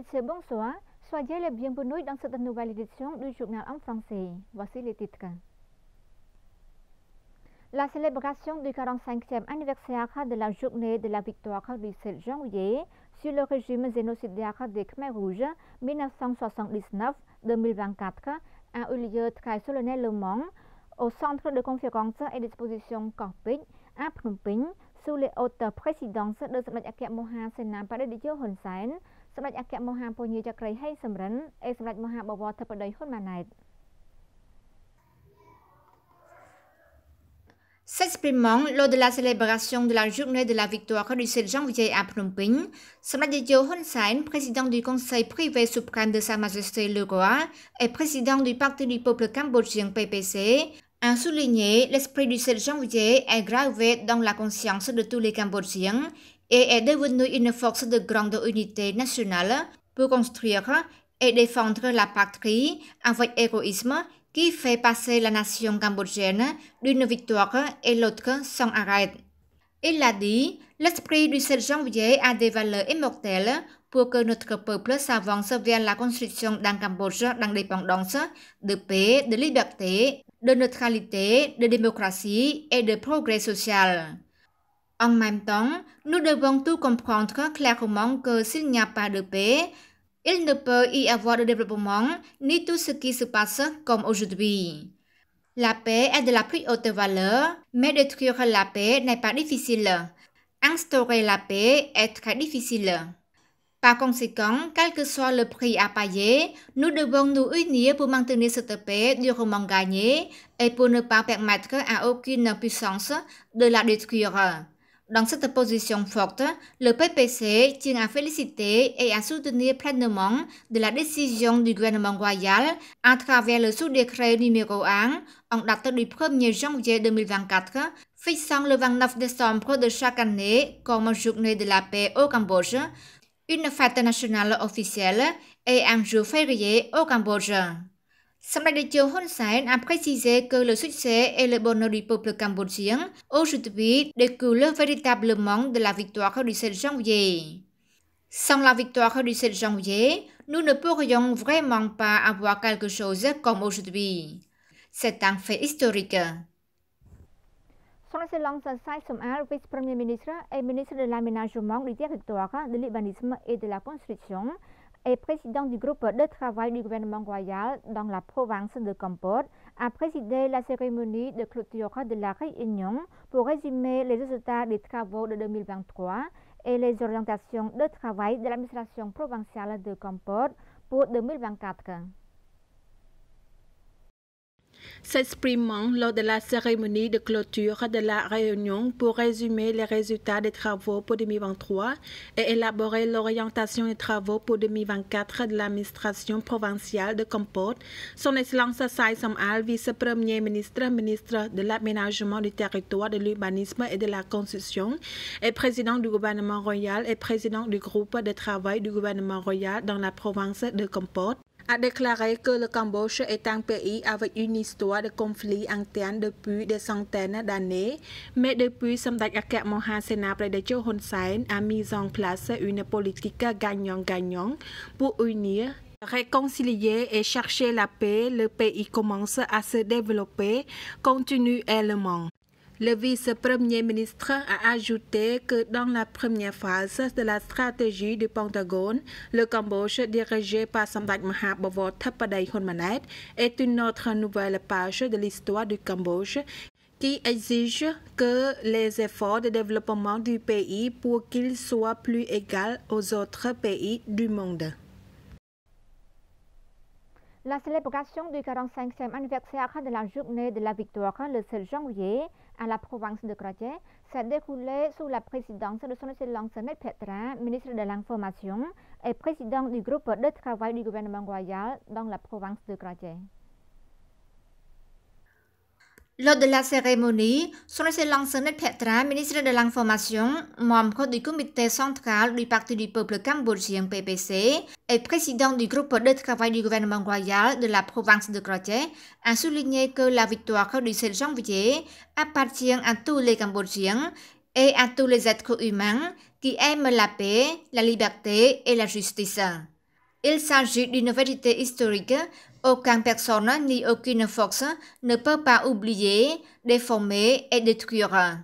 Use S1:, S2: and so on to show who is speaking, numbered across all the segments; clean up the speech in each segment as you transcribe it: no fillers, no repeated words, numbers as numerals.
S1: messieurs, bonsoir. Soyez les bienvenus dans cette nouvelle édition du journal en français. Voici les titres. La célébration du 45e anniversaire de la journée de la victoire du 7 janvier sur le régime génocidaire des Khmers rouges 1979-2024 a eu lieu très solennellement au centre de conférence et d'exposition Corpic à Phnom Penh sous les hautes présidences de សម្ដេចអគ្គមហាសេនាបតីតេជោហ៊ុនសែន សម្ដេចអគ្គមហាពញាចក្រីហេងសំរិន et សម្ដេចមហាបវរធិបតីហ៊ុនម៉ាណែត
S2: S'exprimant lors de la célébration de la journée de la victoire du 7 janvier à Phnom Penh, Samdech Techo Hun Sen, président du Conseil privé suprême de Sa Majesté le Roi et président du Parti du peuple cambodgien PPC, a souligné l'esprit du 7 janvier est gravé dans la conscience de tous les Cambodgiens et est devenu une force de grande unité nationale pour construire et défendre la patrie avec héroïsme qui fait passer la nation cambodgienne d'une victoire et l'autre sans arrêt. Il a dit, l'esprit du 7 janvier a des valeurs immortelles pour que notre peuple s'avance vers la construction d'un Cambodge d'indépendance, de paix, de liberté, de neutralité, de démocratie et de progrès social. En même temps, nous devons tout comprendre clairement que s'il n'y a pas de paix, il ne peut y avoir de développement ni tout ce qui se passe comme aujourd'hui. La paix est de la plus haute valeur, mais détruire la paix n'est pas difficile. Instaurer la paix est très difficile. Par conséquent, quel que soit le prix à payer, nous devons nous unir pour maintenir cette paix durement gagnée et pour ne pas permettre à aucune puissance de la détruire. Dans cette position forte, le PPC tient à féliciter et à soutenir pleinement de la décision du gouvernement royal à travers le sous-décret numéro 1 en date du 1er janvier 2024, fixant le 29 décembre de chaque année comme journée de la paix au Cambodge, une fête nationale officielle et un jour férié au Cambodge. Samdech Techo Hun Sen a précisé que le succès et le bonheur du peuple cambodgien aujourd'hui découlent véritablement de la victoire du 7 janvier. Sans la victoire du 7 janvier, nous ne pourrions vraiment pas avoir quelque chose comme aujourd'hui. C'est un fait historique.
S1: Son Excellence Sai Som-al, vice-premier ministre et ministre de l'aménagement, du territoire, de l'urbanisme et de la construction, et président du groupe de travail du gouvernement royal dans la province de Kampot, a présidé la cérémonie de clôture de la réunion pour résumer les résultats des travaux de 2023 et les orientations de travail de l'administration provinciale de Kampot pour 2024.
S3: S'exprimant lors de la cérémonie de clôture de la réunion pour résumer les résultats des travaux pour 2023 et élaborer l'orientation des travaux pour 2024 de l'administration provinciale de Kampot, Son Excellence Sai Som-al, vice-premier ministre, ministre de l'aménagement du territoire, de l'urbanisme et de la construction, et président du gouvernement royal et président du groupe de travail du gouvernement royal dans la province de Kampot, a déclaré que le Cambodge est un pays avec une histoire de conflits internes depuis des centaines d'années, mais depuis Samdech Akhek Moha Senapray Techo Hun Sen a mis en place une politique gagnant-gagnant pour unir, réconcilier et chercher la paix. Le pays commence à se développer continuellement. Le vice-premier ministre a ajouté que dans la première phase de la stratégie du Pentagone, le Cambodge dirigé par Samdech Maha Bawor Thappadai Honmanet est une autre nouvelle page de l'histoire du Cambodge qui exige que les efforts de développement du pays pour qu'il soit plus égal aux autres pays du monde.
S1: La célébration du 45e anniversaire de la journée de la victoire le 7 janvier à la province de Krache s'est déroulée sous la présidence de Son Excellence Net Petra, ministre de l'Information et président du groupe de travail du gouvernement royal dans la province de Krache.
S2: Lors de la cérémonie, Son Excellence Net Petra, ministre de l'Information, membre du comité central du Parti du peuple cambodgien PPC et président du groupe de travail du gouvernement royal de la province de Krache, a souligné que la victoire du 7 janvier appartient à tous les Cambodgiens et à tous les êtres humains qui aiment la paix, la liberté et la justice. Il s'agit d'une vérité historique. Aucune personne ni aucune force ne peut pas oublier, déformer et détruire.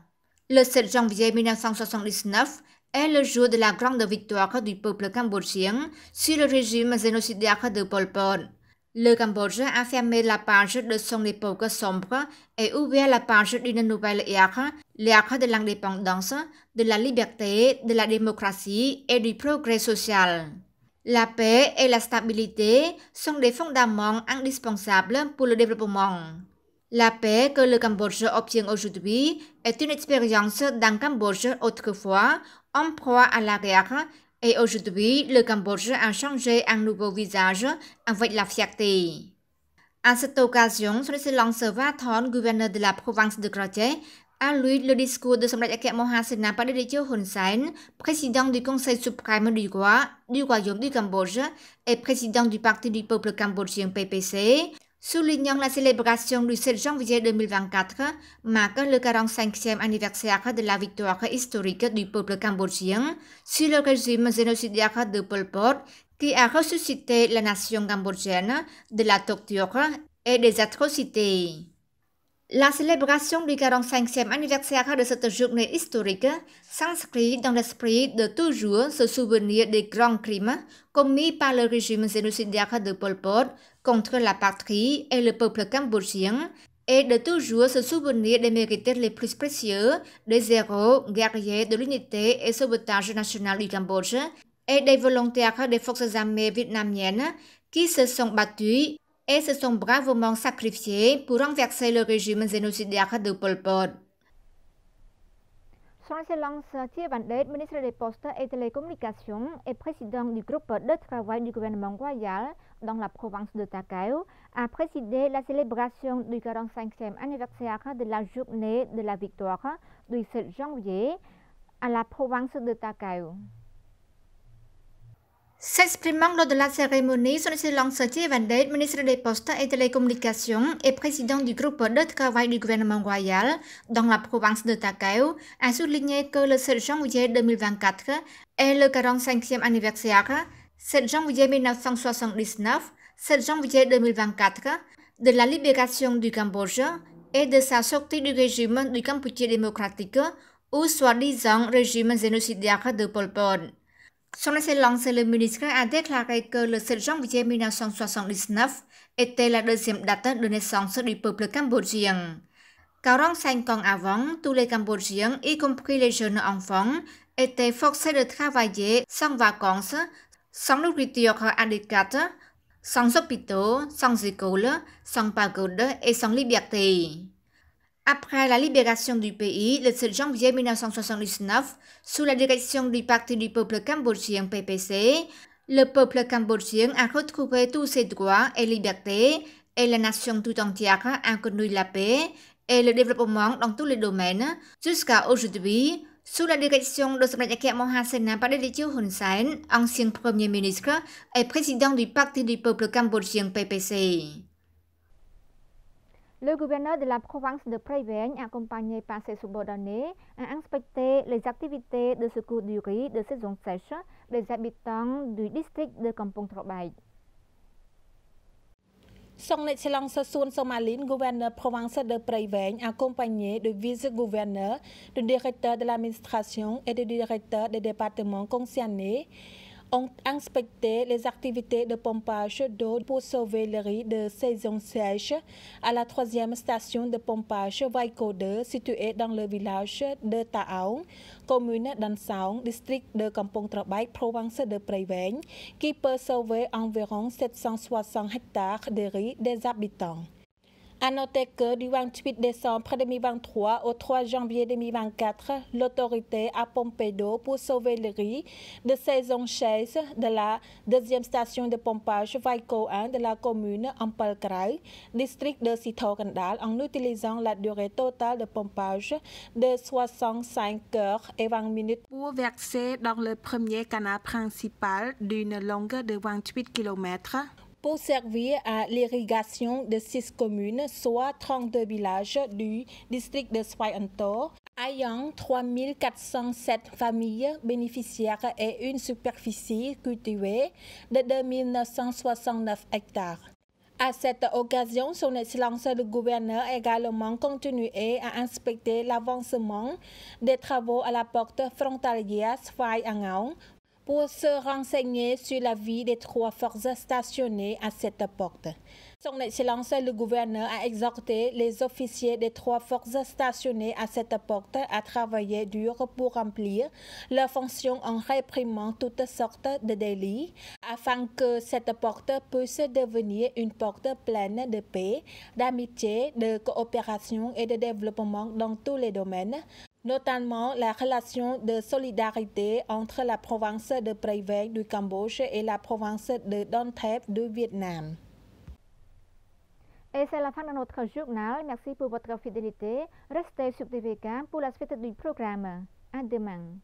S2: Le 7 janvier 1979 est le jour de la grande victoire du peuple cambodgien sur le régime génocidaire de Pol Pot. Le Cambodge a fermé la page de son époque sombre et ouvert la page d'une nouvelle ère, l'ère de l'indépendance, de la liberté, de la démocratie et du progrès social. La paix et la stabilité sont des fondements indispensables pour le développement. La paix que le Cambodge obtient aujourd'hui est une expérience d'un Cambodge autrefois en proie à la guerre, et aujourd'hui le Cambodge a changé un nouveau visage avec la fierté. À cette occasion, son Excellence Vathon, gouverneur de la province de Krache, a lu le discours de Son Majesté Mohasena Padaditcho Hun Sen, président du Conseil suprême du Royaume du Cambodge et président du Parti du peuple cambodgien PPC, soulignant la célébration du 7 janvier 2024 marque le 45e anniversaire de la victoire historique du peuple cambodgien sur le régime génocidaire de Pol Pot qui a ressuscité la nation cambodgienne de la torture et des atrocités. La célébration du 45e anniversaire de cette journée historique s'inscrit dans l'esprit de toujours se souvenir des grands crimes commis par le régime génocidaire de Pol Pot contre la patrie et le peuple cambodgien et de toujours se souvenir des mérites les plus précieux des héros guerriers de l'unité et sauvetage national du Cambodge et des volontaires des forces armées vietnamiennes qui se sont battus et se sont bravement sacrifiés pour renverser le régime génocidaire de Pol Pot.
S1: Son Excellence Thierry Van Dijk, ministre des Postes et Télécommunications et président du groupe de travail du gouvernement royal dans la province de Takeo, a présidé la célébration du 45e anniversaire de la journée de la victoire du 7 janvier à la province de Takeo.
S2: S'exprimant lors de la cérémonie, Son Excellence Thierry Van Dijk, ministre des Postes et Télécommunications et président du groupe de travail du gouvernement royal dans la province de Takeo, a souligné que le 7 janvier 2024 est le 45e anniversaire, 7 janvier 1979, 7 janvier 2024, de la libération du Cambodge et de sa sortie du régime du Cambodge démocratique ou soi-disant régime génocidaire de Pol Pot. Son Excellence le ministre a déclaré que le 7 janvier 1979 était la deuxième date de naissance du peuple cambodgien. 45 ans avant, tous les Cambodgiens, y compris les jeunes enfants, étaient forcés de travailler sans vacances, sans nourriture adéquate, sans hôpitaux, sans école, sans pagode et sans liberté. Après la libération du pays, le 7 janvier 1979, sous la direction du Parti du peuple cambodgien PPC, le peuple cambodgien a retrouvé tous ses droits et libertés et la nation tout entière a connu la paix et le développement dans tous les domaines jusqu'à aujourd'hui, sous la direction de Son Majesté Mohasena Padaditcho Hun Sen, ancien Premier ministre et président du Parti du peuple cambodgien PPC.
S1: Le gouverneur de la province de Prey Veng, accompagné par ses subordonnés, a inspecté les activités de secours du riz de saison sèche des habitants du district de Kampong Trabai.
S3: Son Excellence Sun Somalin, gouverneur province de Prey Veng, accompagné de vice-gouverneurs, de directeurs de l'administration et de directeurs des départements concernés, ont inspecté les activités de pompage d'eau pour sauver le riz de saison sèche à la 3e station de pompage Vaiko 2 située dans le village de Taong, commune d'Ansong, district de Kampong Trabai, province de Prey Veng, qui peut sauver environ 760 hectares de riz des habitants. À noter que du 28 décembre 2023 au 3 janvier 2024, l'autorité a pompé d'eau pour sauver le riz de saison sèche de la 2e station de pompage Vaiko 1 de la commune Ampel Krai, district de Sitho Kandal, en utilisant la durée totale de pompage de 65 heures et 20 minutes pour verser dans le premier canal principal d'une longueur de 28 km. Pour servir à l'irrigation de 6 communes, soit 32 villages du district de Svay Anto, ayant 3407 familles bénéficiaires et une superficie cultivée de 2969 hectares. À cette occasion, son Excellence le gouverneur a également continué à inspecter l'avancement des travaux à la porte frontalière Svay-Angao pour se renseigner sur la vie des 3 forces stationnées à cette porte. Son Excellence le gouverneur a exhorté les officiers des 3 forces stationnées à cette porte à travailler dur pour remplir leurs fonctions en réprimant toutes sortes de délits, afin que cette porte puisse devenir une porte pleine de paix, d'amitié, de coopération et de développement dans tous les domaines, notamment la relation de solidarité entre la province de Prey Veng du Cambodge et la province de Don Thep du Vietnam.
S1: Et c'est la fin de notre journal. Merci pour votre fidélité. Restez sur TVK pour la suite du programme. À demain.